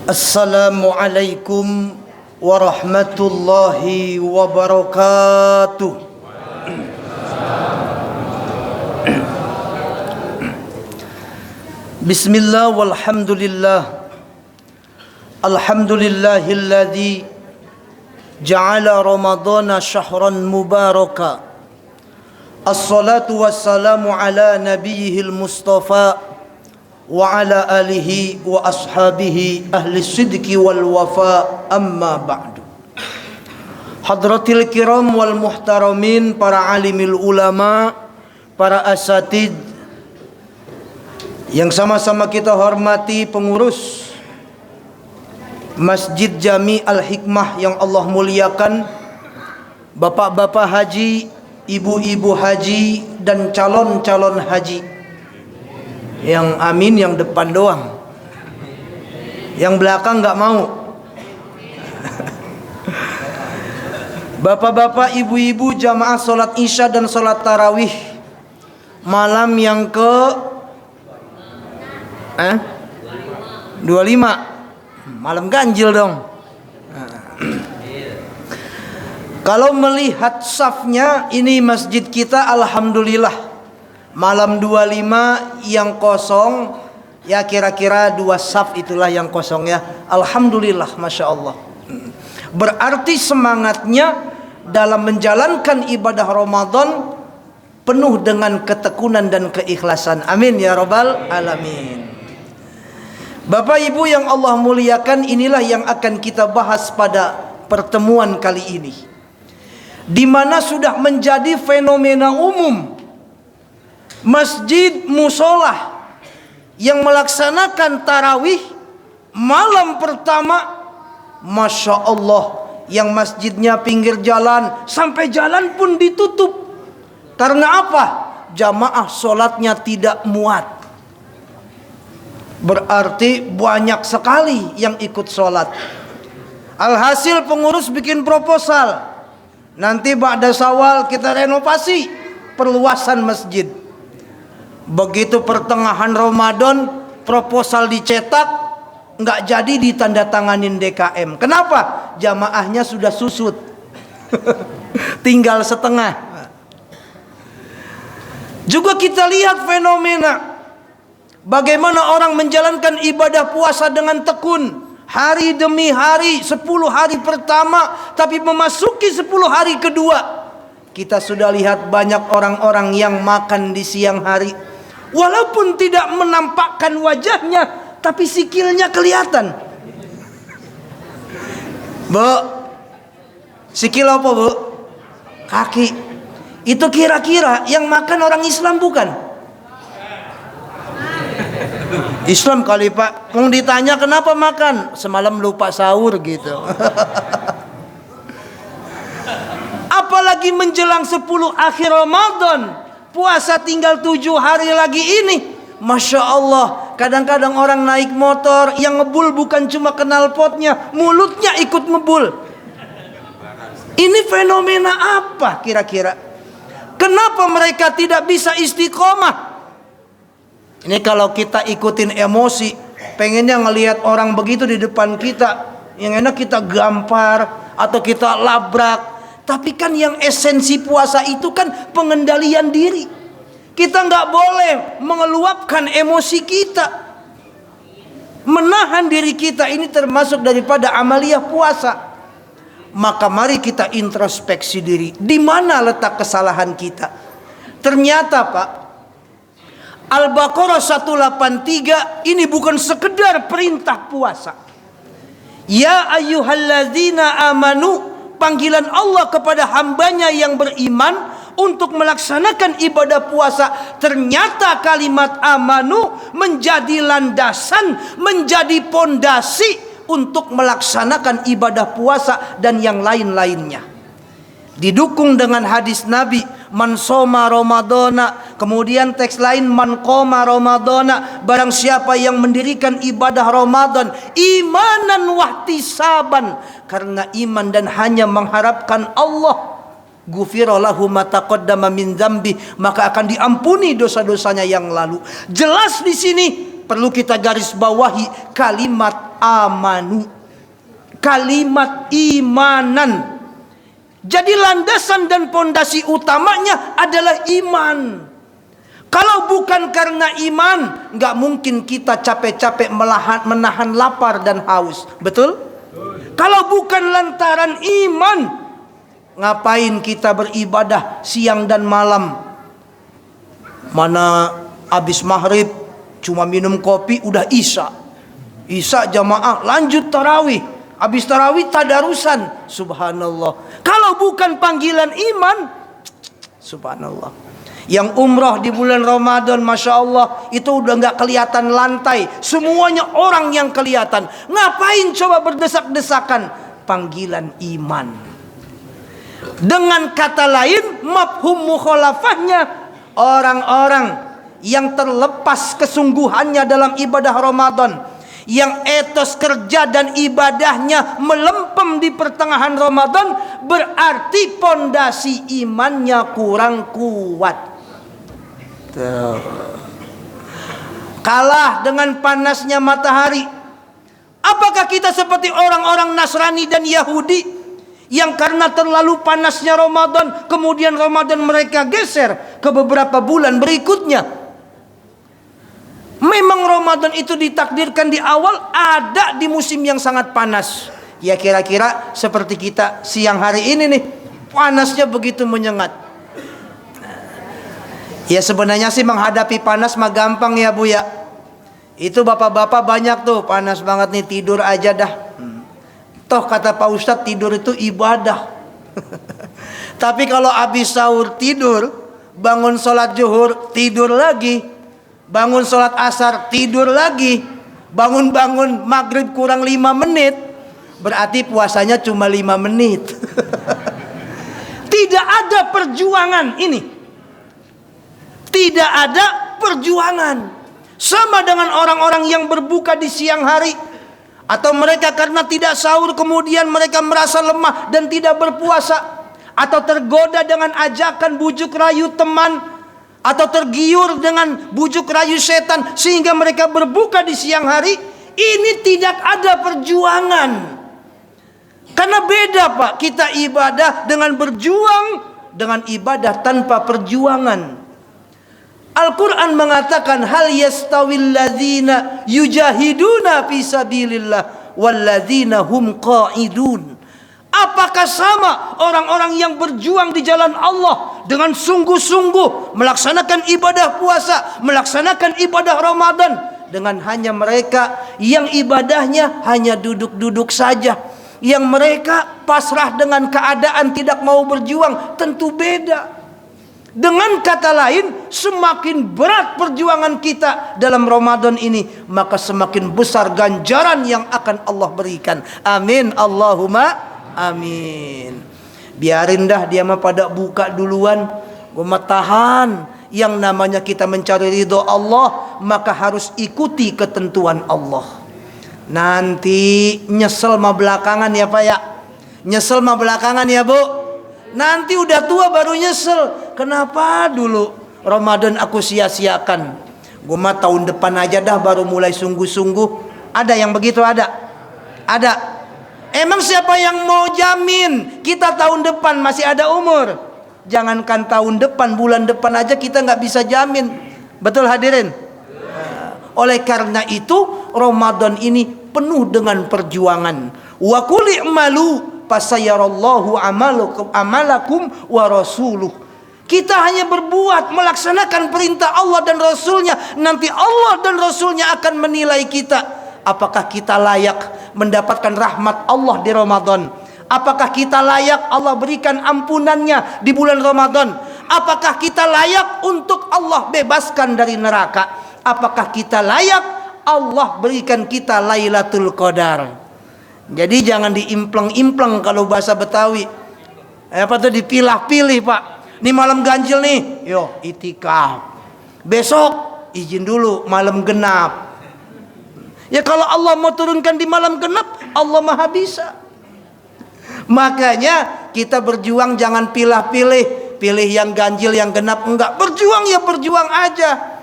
Assalamualaikum warahmatullahi wabarakatuh. Bismillah walhamdulillah. Alhamdulillahilladzi ja'ala ramadhana syahran mubaraka. Assalatu wassalamu ala nabiyyihil mustafa wa ala alihi wa ashabihi ahli sidqi wal wafa, amma ba'du. Hadratil kiram wal muhtaramin, para alimil ulama, para asatid yang sama-sama kita hormati, pengurus Masjid Jami Al-Hikmah yang Allah muliakan, bapak-bapak haji, ibu-ibu haji, dan calon-calon haji. Yang amin yang depan doang, yang belakang nggak mau. Bapak-bapak, ibu-ibu, jamaah sholat isya dan sholat tarawih malam yang ke 25, malam ganjil dong. Kalau melihat safnya, ini masjid kita alhamdulillah malam 25 yang kosong, ya kira-kira 2 saf itulah yang kosong ya. Alhamdulillah, Masya Allah. Berarti semangatnya dalam menjalankan ibadah Ramadan penuh dengan ketekunan dan keikhlasan. Amin ya Rabbal Alamin. Bapak Ibu yang Allah muliakan, inilah yang akan kita bahas pada pertemuan kali ini, di mana sudah menjadi fenomena umum masjid musola yang melaksanakan tarawih malam pertama. Masya Allah, yang masjidnya pinggir jalan, sampai jalan pun ditutup. Karena apa? Jamaah sholatnya tidak muat. Berarti banyak sekali yang ikut sholat. Alhasil pengurus bikin proposal, nanti ba'da Syawal kita renovasi perluasan masjid. Begitu pertengahan Ramadan, proposal dicetak, nggak jadi ditandatanganin DKM. Kenapa? Jamaahnya sudah susut. Tinggal setengah. Juga kita lihat fenomena bagaimana orang menjalankan ibadah puasa dengan tekun, hari demi hari, 10 hari pertama, tapi memasuki 10 hari kedua, kita sudah lihat banyak orang-orang yang makan di siang hari, walaupun tidak menampakkan wajahnya, tapi sikilnya kelihatan. Bu, sikil apa bu? Kaki. Itu kira-kira yang makan orang Islam bukan? Islam kali pak. Mau ditanya kenapa makan? Semalam lupa sahur gitu. Apalagi menjelang 10 akhir Ramadan, puasa tinggal 7 hari lagi ini. Masya Allah, kadang-kadang orang naik motor, yang ngebul bukan cuma knalpotnya, mulutnya ikut ngebul. Ini fenomena apa kira-kira? Kenapa mereka tidak bisa istiqomah? Ini kalau kita ikutin emosi, pengennya ngelihat orang begitu di depan kita, yang enak kita gampar atau kita labrak. Tapi kan yang esensi puasa itu kan pengendalian diri. Kita nggak boleh mengeluapkan emosi kita, menahan diri kita. Ini termasuk daripada amaliyah puasa. Maka mari kita introspeksi diri, di mana letak kesalahan kita. Ternyata Pak, Al-Baqarah 183 ini bukan sekedar perintah puasa. Ya ayyuhalladzina amanu, panggilan Allah kepada hambanya yang beriman untuk melaksanakan ibadah puasa. Ternyata kalimat amanu menjadi landasan, menjadi pondasi untuk melaksanakan ibadah puasa dan yang lain-lainnya. Didukung dengan hadis Nabi, man soma ramadhana, kemudian teks lain man qoma ramadhana, barang siapa yang mendirikan ibadah Ramadan imanan wahtisaban, karena iman dan hanya mengharapkan Allah, ghufira lahu ma taqaddama min dzambi, maka akan diampuni dosa-dosanya yang lalu. Jelas di sini perlu kita garis bawahi kalimat amanu, kalimat imanan. Jadi landasan dan pondasi utamanya adalah iman. Kalau bukan karena iman, nggak mungkin kita capek-capek menahan lapar dan haus. Betul? Kalau bukan lantaran iman, ngapain kita beribadah siang dan malam? Mana habis maghrib cuma minum kopi udah isya. Isya jamaah lanjut tarawih. Habis tarawih tadarusan. Subhanallah. Kalau bukan panggilan iman, subhanallah. Yang umrah di bulan Ramadan, Masya Allah, itu udah gak kelihatan lantai. Semuanya orang yang kelihatan. Ngapain coba berdesak-desakan? Panggilan iman. Dengan kata lain, mafhum mukhalafahnya, orang-orang yang terlepas kesungguhannya dalam ibadah Ramadan, yang etos kerja dan ibadahnya melempem di pertengahan Ramadan, berarti pondasi imannya kurang kuat. Kalah dengan panasnya matahari. Apakah kita seperti orang-orang Nasrani dan Yahudi yang karena terlalu panasnya Ramadan, kemudian Ramadan mereka geser ke beberapa bulan berikutnya? Memang Ramadan itu ditakdirkan di awal ada di musim yang sangat panas. Ya kira-kira seperti kita siang hari ini nih, panasnya begitu menyengat. Ya sebenarnya sih menghadapi panas mah gampang ya Bu ya. Itu bapak-bapak banyak tuh panas banget nih, tidur aja dah. Toh kata Pak Ustadz tidur itu ibadah. Tapi kalau habis sahur tidur, bangun sholat zuhur tidur lagi, bangun sholat asar tidur lagi, bangun-bangun maghrib kurang 5 menit, berarti puasanya cuma 5 menit. Tidak ada perjuangan ini. Tidak ada perjuangan. Sama dengan orang-orang yang berbuka di siang hari, atau mereka karena tidak sahur kemudian mereka merasa lemah dan tidak berpuasa, atau tergoda dengan ajakan bujuk rayu teman, atau tergiur dengan bujuk rayu setan sehingga mereka berbuka di siang hari. Ini tidak ada perjuangan. Karena beda Pak, kita ibadah dengan berjuang dengan ibadah tanpa perjuangan. Al-Quran mengatakan hal yastawil ladzina yujahiduna fi sabilillah wal ladzina hum qa'idun. Apakah sama orang-orang yang berjuang di jalan Allah dengan sungguh-sungguh melaksanakan ibadah puasa, melaksanakan ibadah Ramadan, dengan hanya mereka yang ibadahnya hanya duduk-duduk saja, yang mereka pasrah dengan keadaan tidak mau berjuang? Tentu beda. Dengan kata lain, semakin berat perjuangan kita dalam Ramadan ini, maka semakin besar ganjaran yang akan Allah berikan. Amin, Allahumma amin. Biarin dah dia mah pada buka duluan, gua mah tahan. Yang namanya kita mencari ridho Allah, maka harus ikuti ketentuan Allah. Nanti nyesel mah belakangan ya Pak ya. Nyesel mah belakangan ya Bu. Nanti udah tua baru nyesel. Kenapa dulu Ramadan aku sia-siakan? Gue mah tahun depan aja dah baru mulai sungguh-sungguh. Ada yang begitu? Ada? Ada. Emang siapa yang mau jamin kita tahun depan masih ada umur? Jangankan tahun depan, bulan depan aja kita nggak bisa jamin. Betul hadirin? Oleh karena itu Ramadan ini penuh dengan perjuangan. Wa qul i'malu fasayarallahu amalakum wa rasuluh. Kita hanya berbuat, melaksanakan perintah Allah dan Rasulnya. Nanti Allah dan Rasulnya akan menilai kita. Apakah kita layak mendapatkan rahmat Allah di Ramadan? Apakah kita layak Allah berikan ampunannya di bulan Ramadan? Apakah kita layak untuk Allah bebaskan dari neraka? Apakah kita layak Allah berikan kita Lailatul Qadar? Jadi jangan diimpleng-impleng kalau bahasa Betawi. Apa tuh dipilah-pilih Pak. Ini malam ganjil nih, yo itikaf. Besok izin dulu malam genap. Ya kalau Allah mau turunkan di malam genap, Allah maha bisa. Makanya kita berjuang jangan pilah-pilih. Pilih yang ganjil, yang genap enggak. Berjuang ya berjuang aja.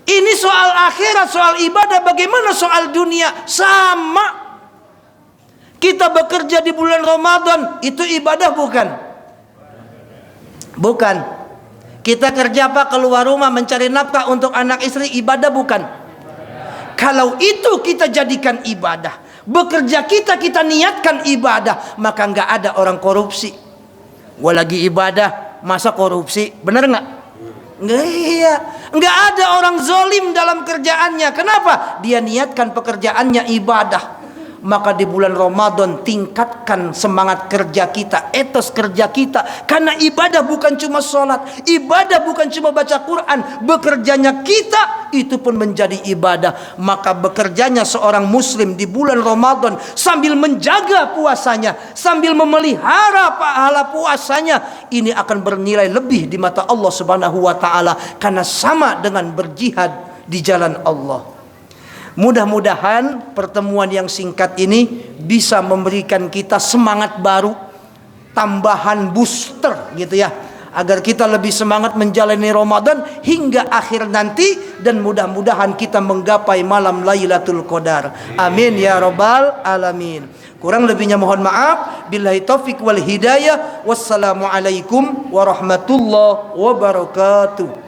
Ini soal akhirat, soal ibadah. Bagaimana soal dunia? Sama. Kita bekerja di bulan Ramadan, itu ibadah bukan? Bukan. Kita kerja apa? Keluar rumah mencari nafkah untuk anak istri, ibadah bukan? Kalau itu kita jadikan ibadah, bekerja kita niatkan ibadah, maka nggak ada orang korupsi. Gua lagi ibadah, masa korupsi? Bener nggak? Nggak, iya. Nggak ada orang zolim dalam kerjaannya. Kenapa? Dia niatkan pekerjaannya ibadah. Maka di bulan Ramadan tingkatkan semangat kerja kita, etos kerja kita. Karena ibadah bukan cuma sholat, ibadah bukan cuma baca Quran, bekerjanya kita itu pun menjadi ibadah. Maka bekerjanya seorang muslim di bulan Ramadan sambil menjaga puasanya, sambil memelihara pahala puasanya, ini akan bernilai lebih di mata Allah Subhanahu wa taala, karena sama dengan berjihad di jalan Allah. Mudah-mudahan pertemuan yang singkat ini bisa memberikan kita semangat baru, tambahan booster gitu ya, agar kita lebih semangat menjalani Ramadan hingga akhir nanti, dan mudah-mudahan kita menggapai malam Lailatul Qadar. Amin ya rabbal alamin. Kurang lebihnya mohon maaf. Billahi taufik wal hidayah. Wassalamualaikum warahmatullahi wabarakatuh.